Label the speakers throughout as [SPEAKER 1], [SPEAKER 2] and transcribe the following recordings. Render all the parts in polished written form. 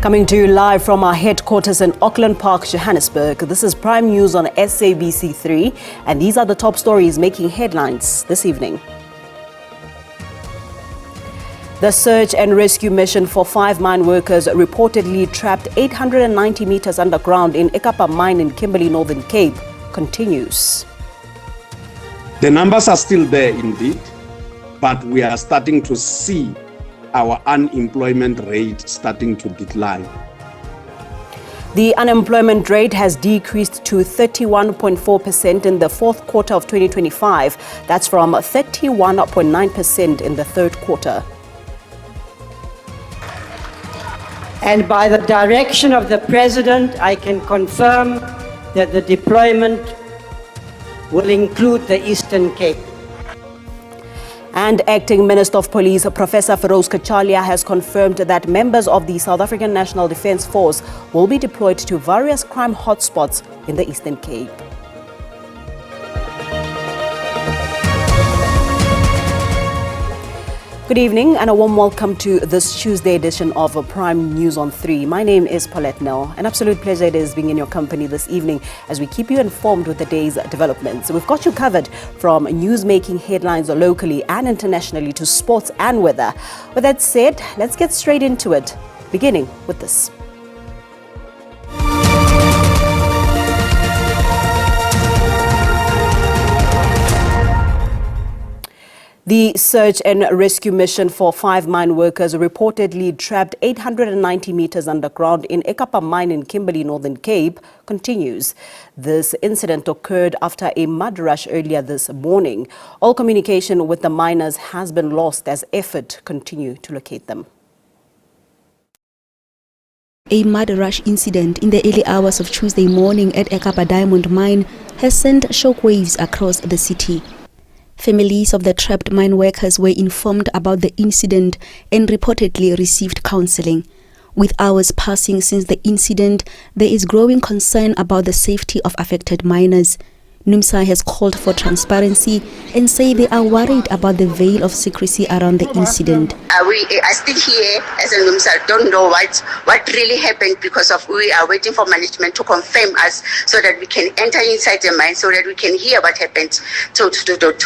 [SPEAKER 1] Coming to you live from our headquarters in Auckland Park, Johannesburg. This is Prime News on SABC 3, and these are the top stories making headlines this evening. The search and rescue mission for 5 mine workers reportedly trapped 890 meters underground in Ekapa mine in Kimberley, Northern Cape continues.
[SPEAKER 2] The numbers are still there indeed, but we are starting to see our unemployment rate starting to decline.
[SPEAKER 1] The unemployment rate has decreased to 31.4% in the fourth quarter of 2025. That's from 31.9% in the third quarter.
[SPEAKER 3] And by the direction of the President, I can confirm that the deployment will include the Eastern Cape.
[SPEAKER 1] And Acting Minister of Police, Professor Feroz Kachalia, has confirmed that members of the South African National Defence Force will be deployed to various crime hotspots in the Eastern Cape. Good evening and a warm welcome to this Tuesday edition of Prime News on 3. My name is Paulette Nell. An absolute pleasure it is being in your company this evening as we keep you informed with the day's developments. We've got you covered from news-making headlines locally and internationally to sports and weather. With that said, let's get straight into it, beginning with this. The search and rescue mission for 5 mine workers reportedly trapped 890 meters underground in Ekapa mine in Kimberley, Northern Cape continues. This incident occurred after a mud rush earlier this morning. All communication with the miners has been lost as efforts continue to locate them.
[SPEAKER 4] A mud rush incident in the early hours of Tuesday morning at Ekapa Diamond Mine has sent shockwaves across the city. Families of the trapped mine workers were informed about the incident and reportedly received counseling. With hours passing since the incident, there is growing concern about the safety of affected miners. NUMSA has called for transparency and say they are worried about the veil of secrecy around the incident.
[SPEAKER 5] I still here as a NUMSA don't know what really happened because we are waiting for management to confirm us so that we can enter inside the mine so that we can hear what happened to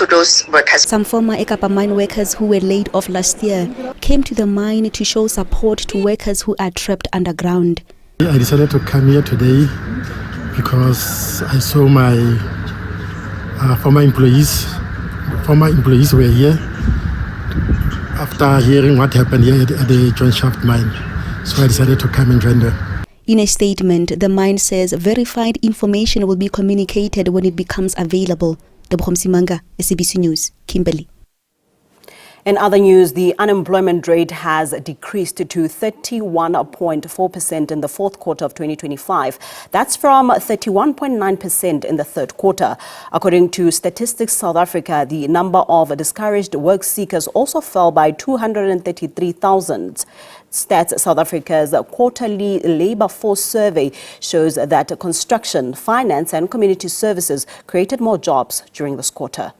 [SPEAKER 5] those workers.
[SPEAKER 4] Some former Ekapa mine workers who were laid off last year came to the mine to show support to workers who are trapped underground.
[SPEAKER 6] I decided to come here today because I saw my former employees were here after hearing what happened here at the joint shaft mine. So I decided to come and join them.
[SPEAKER 4] In a statement, the mine says verified information will be communicated when it becomes available. Debhom Simanga, SABC News, Kimberley.
[SPEAKER 1] In other news, the unemployment rate has decreased to 31.4% in the fourth quarter of 2025. That's from 31.9% in the third quarter. According to Statistics South Africa, the number of discouraged work seekers also fell by 233,000. Stats South Africa's quarterly labor force survey shows that construction, finance and community services created more jobs during this quarter.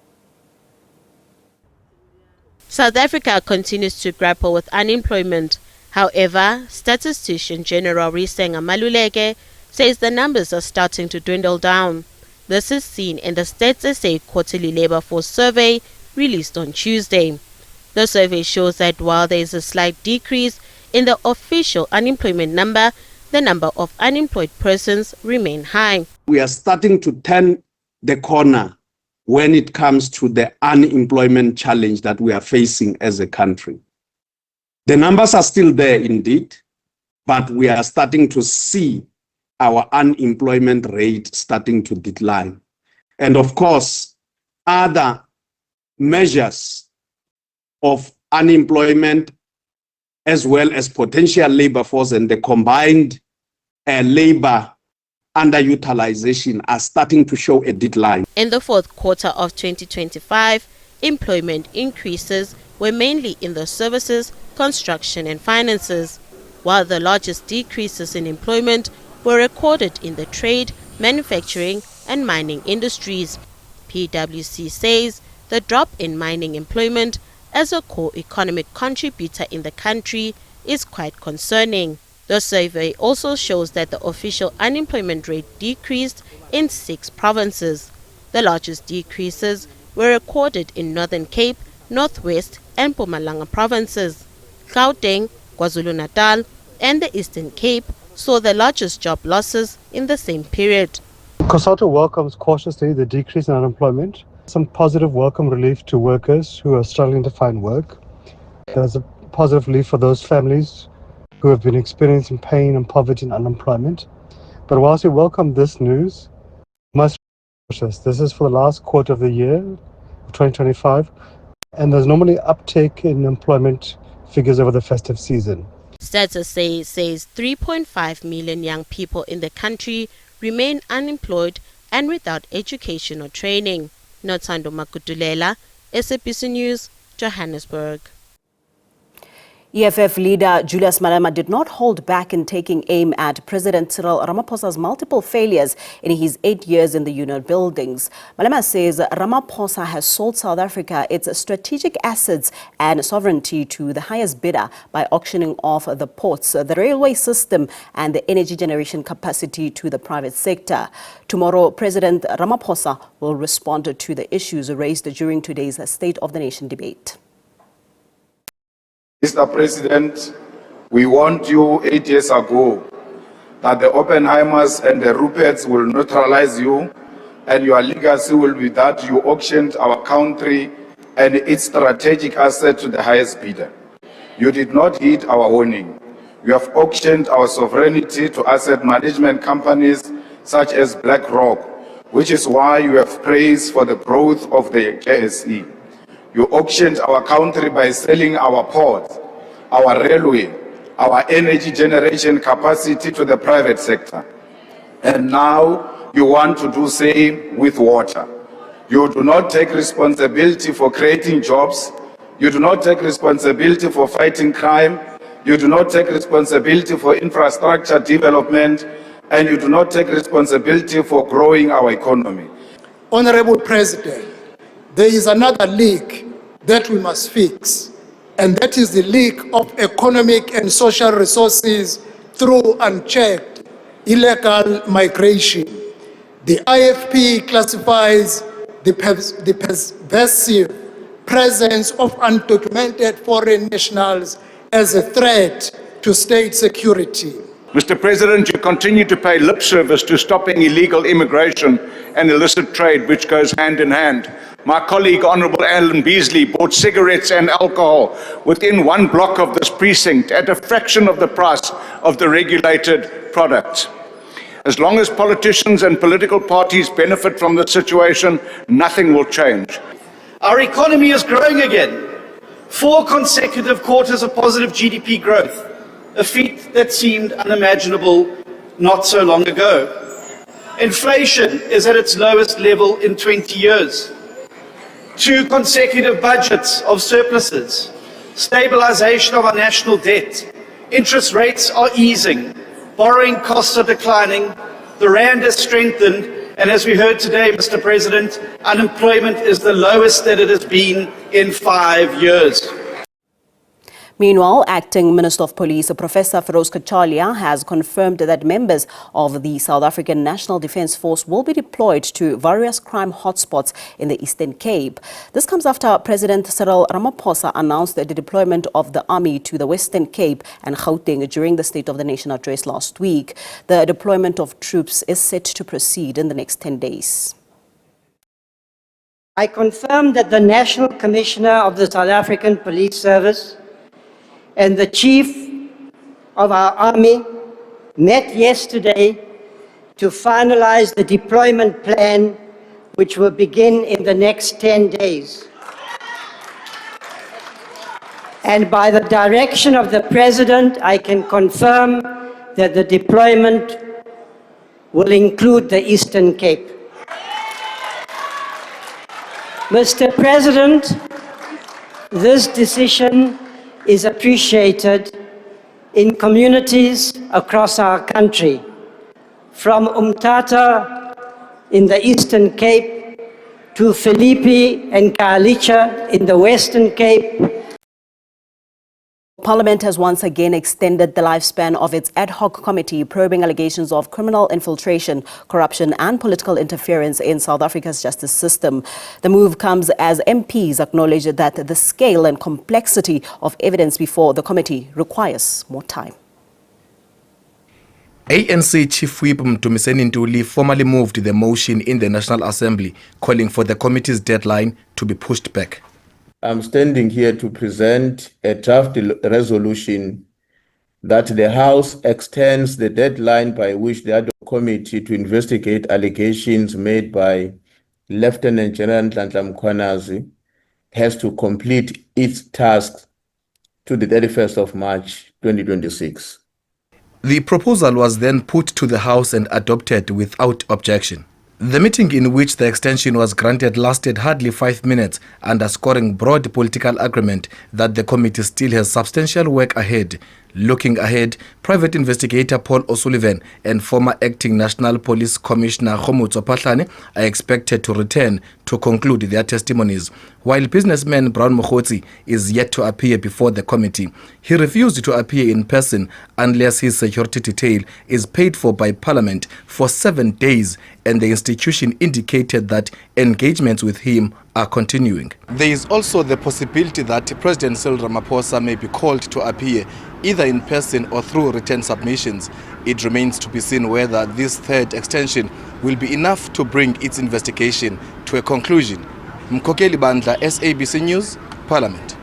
[SPEAKER 7] South Africa continues to grapple with unemployment. However, Statistician General Risenga Maluleke says the numbers are starting to dwindle down. This is seen in the Stats SA quarterly labor force survey released on Tuesday. The survey shows that while there is a slight decrease in the official unemployment number, the number of unemployed persons remain high.
[SPEAKER 2] We are starting to turn the corner when it comes to the unemployment challenge that we are facing as a country. The numbers are still there indeed, but we are starting to see our unemployment rate starting to decline. And of course, other measures of unemployment as well as potential labor force and the combined labor underutilization are starting to show a decline.
[SPEAKER 7] In the fourth quarter of 2025, employment increases were mainly in the services, construction and finances, while the largest decreases in employment were recorded in the trade, manufacturing and mining industries. PwC says the drop in mining employment as a core economic contributor in the country is quite concerning. The survey also shows that the official unemployment rate decreased in 6 provinces. The largest decreases were recorded in Northern Cape, Northwest and Mpumalanga provinces. Gauteng, KwaZulu-Natal and the Eastern Cape saw the largest job losses in the same period.
[SPEAKER 8] COSATU welcomes cautiously the decrease in unemployment, some positive welcome relief to workers who are struggling to find work. There's a positive relief for those families who have been experiencing pain and poverty and unemployment. But whilst we welcome this news, we must be cautious. This is for the last quarter of the year, 2025, and there's normally uptake in employment figures over the festive season.
[SPEAKER 7] Stats says 3.5 million young people in the country remain unemployed and without education or training. Nothando Makutulela, SABC News, Johannesburg.
[SPEAKER 1] EFF leader Julius Malema did not hold back in taking aim at President Cyril Ramaphosa's multiple failures in his 8 years in the union buildings. Malema says Ramaphosa has sold South Africa its strategic assets and sovereignty to the highest bidder by auctioning off the ports, the railway system and the energy generation capacity to the private sector. Tomorrow, President Ramaphosa will respond to the issues raised during today's State of the Nation debate.
[SPEAKER 9] Mr. President, we warned you 8 years ago that the Oppenheimers and the Ruperts will neutralize you, and your legacy will be that you auctioned our country and its strategic asset to the highest bidder. You did not heed our warning. You have auctioned our sovereignty to asset management companies such as BlackRock, which is why you have praised for the growth of the JSE. You auctioned our country by selling our ports, our railway, our energy generation capacity to the private sector. And now you want to do same with water. You do not take responsibility for creating jobs. You do not take responsibility for fighting crime. You do not take responsibility for infrastructure development. And you do not take responsibility for growing our economy.
[SPEAKER 10] Honorable President, there is another leak that we must fix, and that is the leak of economic and social resources through unchecked illegal migration. The IFP classifies the pervasive presence of undocumented foreign nationals as a threat to state security.
[SPEAKER 11] Mr. President, you continue to pay lip service to stopping illegal immigration and illicit trade, which goes hand in hand. My colleague, Honourable Alan Beasley, bought cigarettes and alcohol within one block of this precinct at a fraction of the price of the regulated product. As long as politicians and political parties benefit from the situation, nothing will change.
[SPEAKER 12] Our economy is growing again. 4 consecutive quarters of positive GDP growth, a feat that seemed unimaginable not so long ago. Inflation is at its lowest level in 20 years. 2 consecutive budgets of surpluses, stabilization of our national debt, interest rates are easing, borrowing costs are declining, the rand has strengthened, and as we heard today, Mr. President, unemployment is the lowest that it has been in 5 years.
[SPEAKER 1] Meanwhile, Acting Minister of Police Professor Feroz Kachalia has confirmed that members of the South African National Defence Force will be deployed to various crime hotspots in the Eastern Cape. This comes after President Cyril Ramaphosa announced the deployment of the army to the Western Cape and Gauteng during the State of the Nation address last week. The deployment of troops is set to proceed in the next 10 days.
[SPEAKER 3] I confirm that the National Commissioner of the South African Police Service and the Chief of our Army met yesterday to finalize the deployment plan, which will begin in the next 10 days. And by the direction of the President, I can confirm that the deployment will include the Eastern Cape. Mr. President, this decision is appreciated in communities across our country, from Umtata in the Eastern Cape to Philippi and Kaalicha in the Western Cape,
[SPEAKER 1] Parliament has once again extended the lifespan of its ad hoc committee probing allegations of criminal infiltration, corruption and political interference in South Africa's justice system. The move comes as MPs acknowledge that the scale and complexity of evidence before the committee requires more time.
[SPEAKER 13] ANC Chief Whip Mtumiseni Ntuli formally moved the motion in the National Assembly calling for the committee's deadline to be pushed back.
[SPEAKER 14] I'm standing here to present a draft resolution that the House extends the deadline by which the ad hoc committee to investigate allegations made by Lieutenant General Nhlanhla Mkhwanazi has to complete its tasks to the 31st of March 2026.
[SPEAKER 13] The proposal was then put to the House and adopted without objection. The meeting in which the extension was granted lasted hardly 5 minutes, underscoring broad political agreement that the committee still has substantial work ahead. Looking ahead, private investigator Paul O'Sullivan and former acting National Police Commissioner Khomotso Phahlane are expected to return to conclude their testimonies, while businessman Brown Mokhotsi is yet to appear before the committee. He refused to appear in person unless his security detail is paid for by Parliament for 7 days, and the institution indicated that engagements with him are continuing. There is also the possibility that President Cyril Ramaphosa may be called to appear either in person or through written submissions. It remains to be seen whether this third extension will be enough to bring its investigation to a conclusion. Mkokeli Bandla, SABC News, Parliament.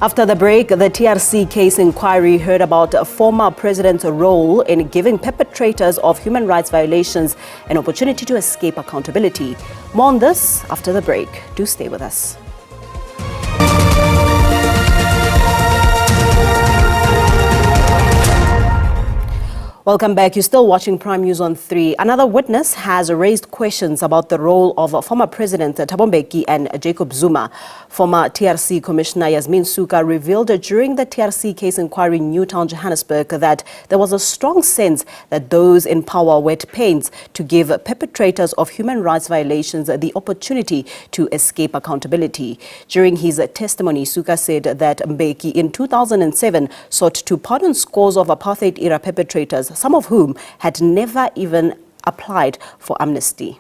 [SPEAKER 1] After the break, the TRC case inquiry heard about a former president's role in giving perpetrators of human rights violations an opportunity to escape accountability. More on this after the break. Do stay with us. Welcome back. You're still watching Prime News on 3. Another witness has raised questions about the role of former President Thabo Mbeki and Jacob Zuma. Former TRC Commissioner Yasmin Suka revealed during the TRC case inquiry in Newtown, Johannesburg, that there was a strong sense that those in power were at pains to give perpetrators of human rights violations the opportunity to escape accountability. During his testimony, Suka said that Mbeki in 2007 sought to pardon scores of apartheid-era perpetrators, some of whom had never even applied for amnesty.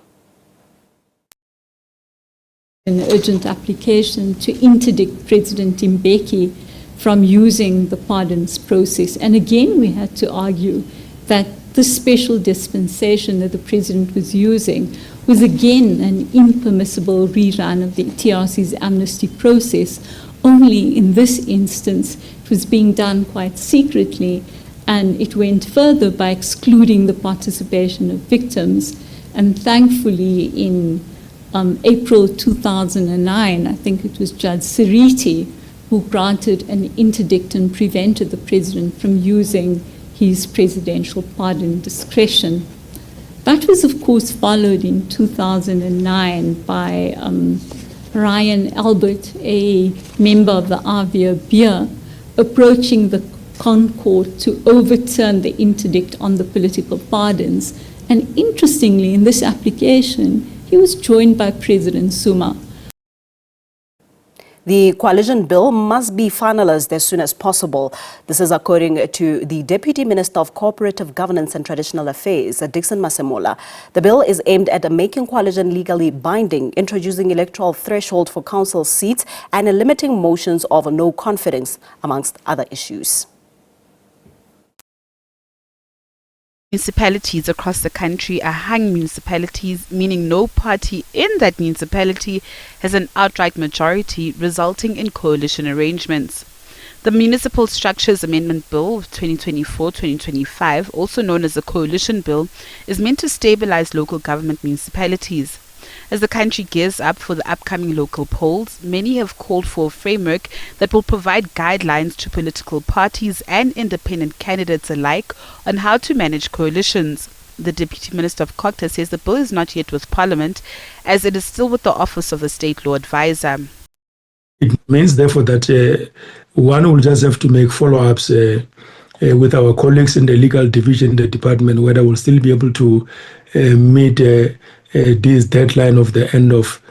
[SPEAKER 15] An urgent application to interdict President Mbeki from using the pardons process. And again, we had to argue that the special dispensation that the President was using was again an impermissible rerun of the TRC's amnesty process. Only in this instance, it was being done quite secretly, and it went further by excluding the participation of victims. And thankfully, in April 2009, I think it was Judge Siriti who granted an interdict and prevented the President from using his presidential pardon discretion. That was, of course, followed in 2009 by Ryan Albert, a member of the Avia Beer, approaching the Concourt to overturn the interdict on the political pardons. And interestingly, in this application, he was joined by President Zuma.
[SPEAKER 1] The coalition bill must be finalized as soon as possible. This is according to the Deputy Minister of Cooperative Governance and Traditional Affairs, Dixon Masemola. The bill is aimed at making coalition legally binding, introducing electoral threshold for council seats, and limiting motions of no confidence, amongst other issues.
[SPEAKER 16] Municipalities across the country are hung municipalities, meaning no party in that municipality has an outright majority, resulting in coalition arrangements. The Municipal Structures Amendment Bill 2024-2025, also known as the Coalition Bill, is meant to stabilize local government municipalities. As the country gears up for the upcoming local polls, many have called for a framework that will provide guidelines to political parties and independent candidates alike on how to manage coalitions. The Deputy Minister of Cocta says the bill is not yet with Parliament, as it is still with the Office of the State Law Advisor.
[SPEAKER 17] It means, therefore, that one will just have to make follow-ups with our colleagues in the legal division, the department, whether we'll still be able to meet this deadline of the end of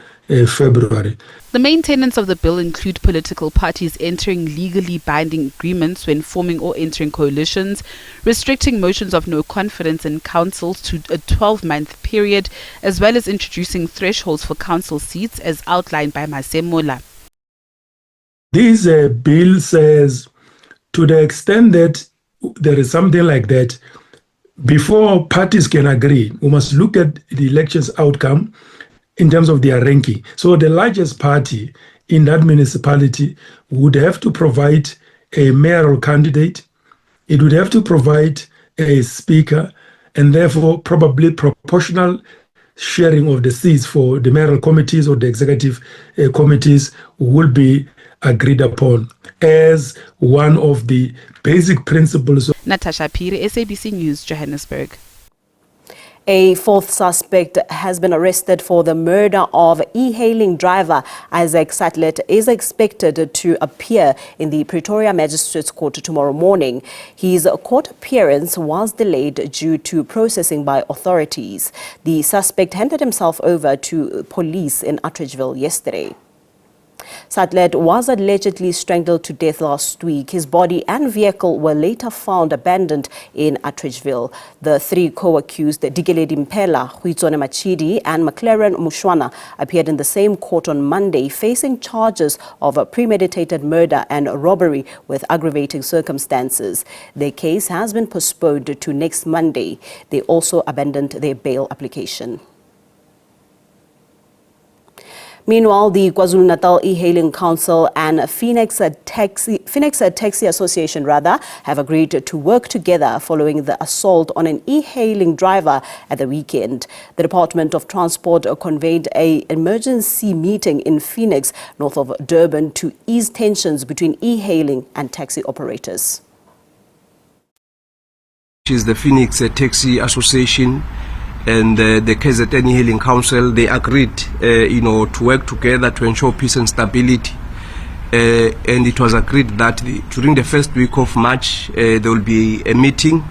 [SPEAKER 17] February.
[SPEAKER 16] The main tenets of the bill include political parties entering legally binding agreements when forming or entering coalitions, restricting motions of no confidence in councils to a 12-month period, as well as introducing thresholds for council seats as outlined by Masemola.
[SPEAKER 17] This bill says, to the extent that there is something like that, before parties can agree, we must look at the election's outcome in terms of their ranking. So the largest party in that municipality would have to provide a mayoral candidate. It would have to provide a speaker, and therefore probably proportional sharing of the seats for the mayoral committees or the executive committees will be agreed upon as one of the basic principles.
[SPEAKER 16] Natasha Piri, SABC News, Johannesburg.
[SPEAKER 1] A fourth suspect has been arrested for the murder of e-hailing driver Isaac Sattlet is expected to appear in the Pretoria Magistrates Court tomorrow morning. His court appearance was delayed due to processing by authorities. The suspect handed himself over to police in Atteridgeville yesterday. Sattlet was allegedly strangled to death last week. His body and vehicle were later found abandoned in Atteridgeville. The three co-accused, Digeledi Mpela, Huitsone Machidi and McLaren Mushwana, appeared in the same court on Monday, facing charges of premeditated murder and robbery with aggravating circumstances. Their case has been postponed to next Monday. They also abandoned their bail application. Meanwhile, the KwaZulu-Natal E-Hailing Council and Phoenix Taxi Association have agreed to work together following the assault on an e-hailing driver at the weekend. The Department of Transport convened an emergency meeting in Phoenix, north of Durban, to ease tensions between e-hailing and taxi operators.
[SPEAKER 18] Which is the Phoenix Taxi Association and the KZN E-Hailing Council. They agreed, to work together to ensure peace and stability. And it was agreed that during the first week of March, there will be a meeting.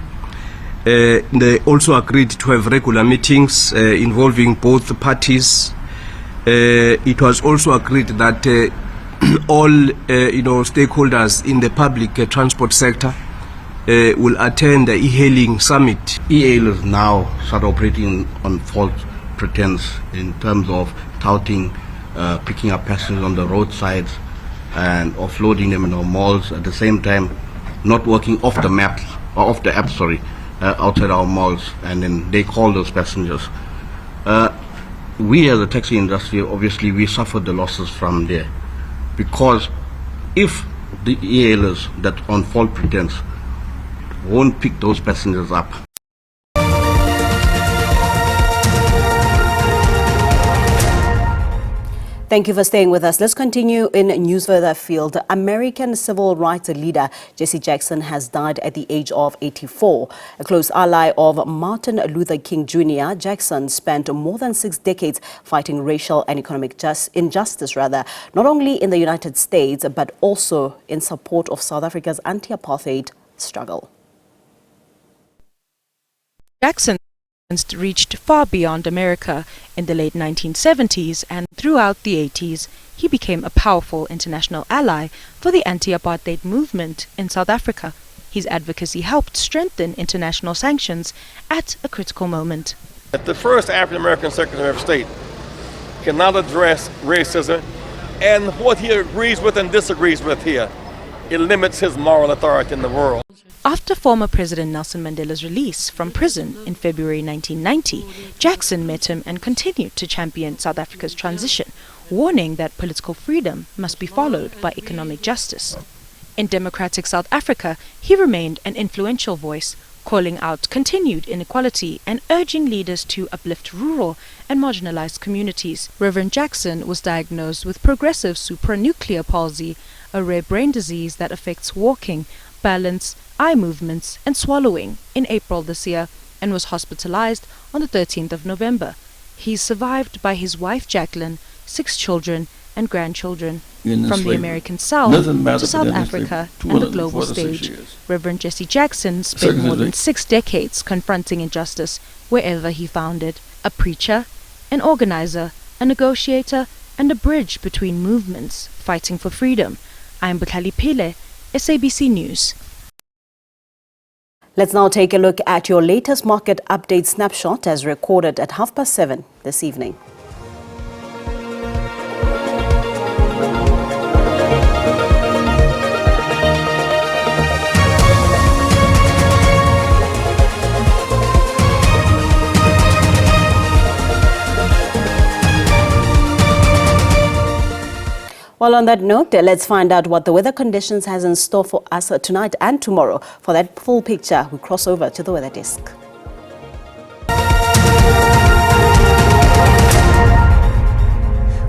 [SPEAKER 18] They also agreed to have regular meetings involving both parties. It was also agreed that all, stakeholders in the public transport sector will attend the e-hailing summit.
[SPEAKER 19] E-hailers now start operating on false pretense in terms of touting, picking up passengers on the roadsides and offloading them in our malls, at the same time not working off the maps or off the app, outside our malls, and then they call those passengers. We as a taxi industry, obviously we suffered the losses from there, because if the e-hailers that on false pretense won't pick those passengers up.
[SPEAKER 1] Thank you for staying with us. Let's continue in news further afield. American civil rights leader Jesse Jackson has died at the age of 84. A close ally of Martin Luther King Jr., Jackson spent more than 6 decades fighting racial and economic injustice, not only in the United States, but also in support of South Africa's anti-apartheid struggle.
[SPEAKER 20] Jackson reached far beyond America. In the late 1970s and throughout the 80s, he became a powerful international ally for the anti-apartheid movement in South Africa. His advocacy helped strengthen international sanctions at a critical moment.
[SPEAKER 21] The first African-American Secretary of State cannot address racism, and what he agrees with and disagrees with here, it limits his moral authority in the world.
[SPEAKER 20] After former President Nelson Mandela's release from prison in February 1990, Jackson met him and continued to champion South Africa's transition, warning that political freedom must be followed by economic justice. In democratic South Africa, he remained an influential voice, calling out continued inequality and urging leaders to uplift rural and marginalized communities. Reverend Jackson was diagnosed with progressive supranuclear palsy, a rare brain disease that affects walking, balance, eye movements and swallowing in April this year, and was hospitalized on the 13th of November. He is survived by his wife Jacqueline, 6 children and grandchildren. From the American South to South Africa and the global stage, Reverend Jesse Jackson spent more than 6 decades confronting injustice wherever he found it. A preacher, an organizer, a negotiator and a bridge between movements fighting for freedom. I'm Bukhali Pile, SABC News.
[SPEAKER 1] Let's now take a look at your latest market update snapshot as recorded at 7:30 this evening. Well, on that note, let's find out what the weather conditions has in store for us tonight and tomorrow. For that full picture, we cross over to the weather desk.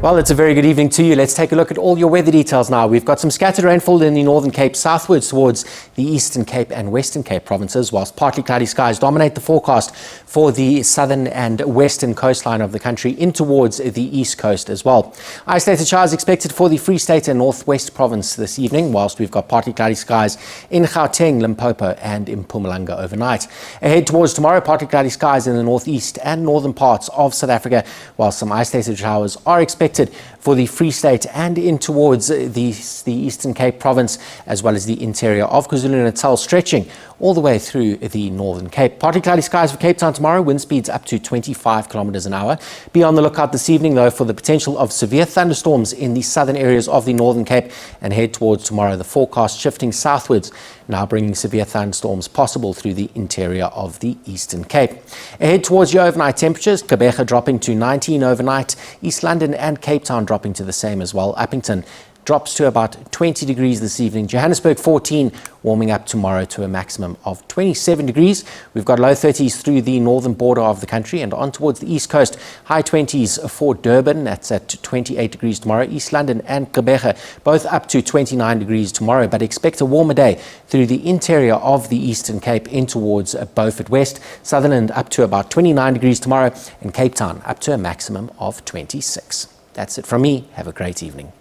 [SPEAKER 5] Well, it's a very good evening to you. Let's take a look at all your weather details now. We've got some scattered rainfall in the Northern Cape southwards towards the Eastern Cape and Western Cape provinces, whilst partly cloudy skies dominate the forecast for the southern and western coastline of the country in towards the east coast as well. Isolated showers expected for the Free State and Northwest province this evening, whilst we've got partly cloudy skies in Gauteng, Limpopo and in Mpumalanga overnight. Ahead towards tomorrow, partly cloudy skies in the northeast and northern parts of South Africa, while some isolated showers are expected for the Free State and in towards the Eastern Cape province, as well as the interior of KwaZulu-Natal, stretching all the way through the Northern Cape. Partly cloudy skies for Cape Town tomorrow, wind speeds up to 25 kilometers an hour. Be on the lookout this evening, though, for the potential of severe thunderstorms in the southern areas of the Northern Cape, and head towards tomorrow, the forecast shifting southwards, now bringing severe thunderstorms possible through the interior of the Eastern Cape. Ahead towards your overnight temperatures, Gqeberha dropping to 19 overnight, East London and Cape Town dropping to the same as well. Uppington drops to about 20 degrees this evening. Johannesburg 14, warming up tomorrow to a maximum of 27 degrees. We've got low 30s through the northern border of the country and on towards the east coast. High 20s for Durban, that's at 28 degrees tomorrow. East London and Gqeberha both up to 29 degrees tomorrow, but expect a warmer day through the interior of the Eastern Cape in towards Beaufort West. Sutherland up to about 29 degrees tomorrow, and Cape Town up to a maximum of 26. That's it from me. Have a great evening.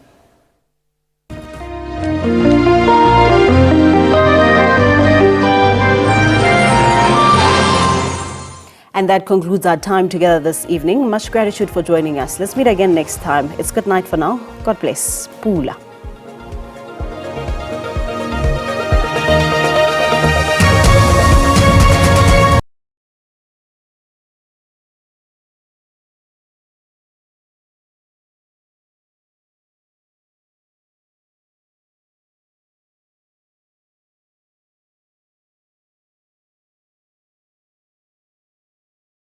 [SPEAKER 1] And that concludes our time together this evening. Much gratitude for joining us. Let's meet again next time. It's good night for now. God bless. Pula.